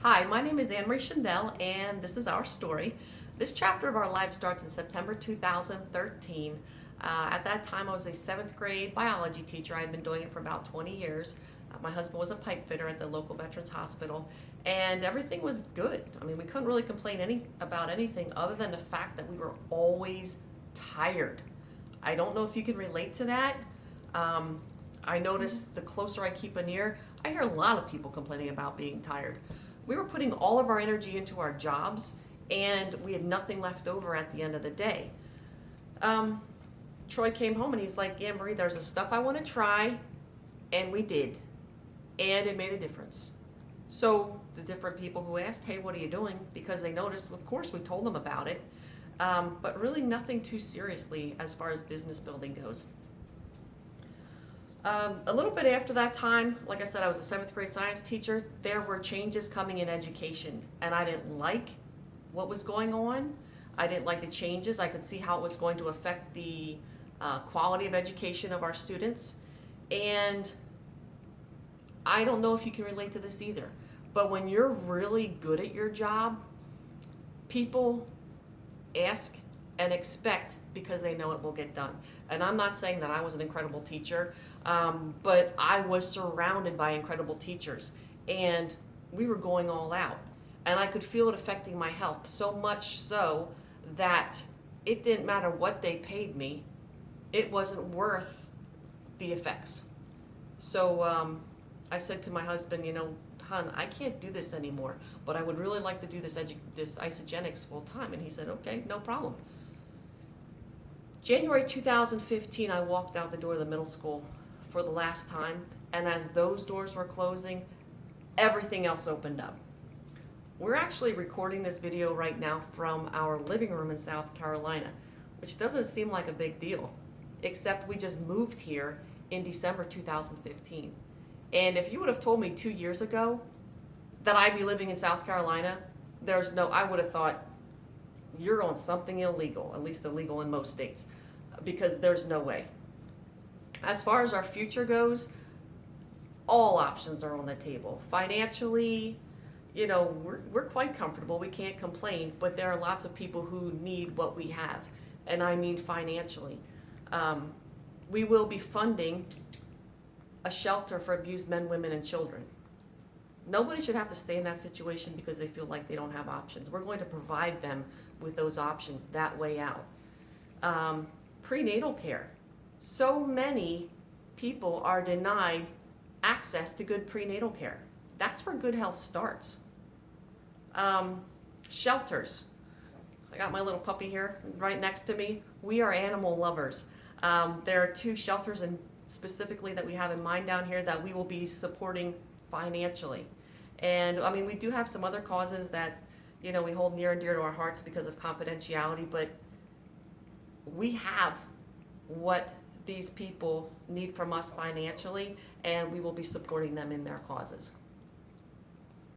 Hi, my name is Anne Marie Shindell, and this is our story. This chapter of our life starts in September 2013. At that time, I was a seventh grade biology teacher. I had been doing it for about 20 years. My husband was a pipe fitter at the local Veterans Hospital, and everything was good. I mean, we couldn't really complain about anything other than the fact that we were always tired. I don't know if you can relate to that. Um, I notice the closer I keep an ear, I hear a lot of people complaining about being tired. We were putting all of our energy into our jobs, and we had nothing left over at the end of the day. Um, Troy came home and he's like, "Yeah, Marie, there's a stuff I want to try," and we did, and it made a difference. So the different people who asked, "Hey, what are you doing?" because they noticed, of course, we told them about it, but really nothing too seriously as far as business building goes. A little bit after that time, like I said, I was a seventh grade science teacher. There were changes coming in education, and I didn't like what was going on. I didn't like the changes. I could see how it was going to affect the quality of education of our students. And I don't know if you can relate to this either, but when you're really good at your job, people ask and expect because they know it will get done. And I'm not saying that I was an incredible teacher, but I was surrounded by incredible teachers, and we were going all out. And I could feel it affecting my health so much so that it didn't matter what they paid me, it wasn't worth the effects. So I said to my husband, "Hon, I can't do this anymore, but I would really like to do this Isagenix full time." And he said, "Okay, no problem." January 2015, I walked out the door of the middle school for the last time, and as those doors were closing, everything else opened up. We're actually recording this video right now from our living room in South Carolina, which doesn't seem like a big deal, except we just moved here in December 2015. And if you would have told me 2 years ago that I'd be living in South Carolina, I would have thought you're on something illegal, at least illegal in most states, because there's no way. As far as our future goes, all options are on the table. Financially, we're quite comfortable. We can't complain, but there are lots of people who need what we have, and I mean financially. We will be funding a shelter for abused men, women, and children. Nobody should have to stay in that situation because they feel like they don't have options. We're going to provide them with those options that way out. Prenatal care. So many people are denied access to good prenatal care. That's where good health starts. Shelters. I got my little puppy here right next to me. We are animal lovers. There are two shelters specifically that we have in mind down here that we will be supporting financially. And I mean, we do have some other causes that, we hold near and dear to our hearts because of confidentiality, but we have what these people need from us financially, and we will be supporting them in their causes.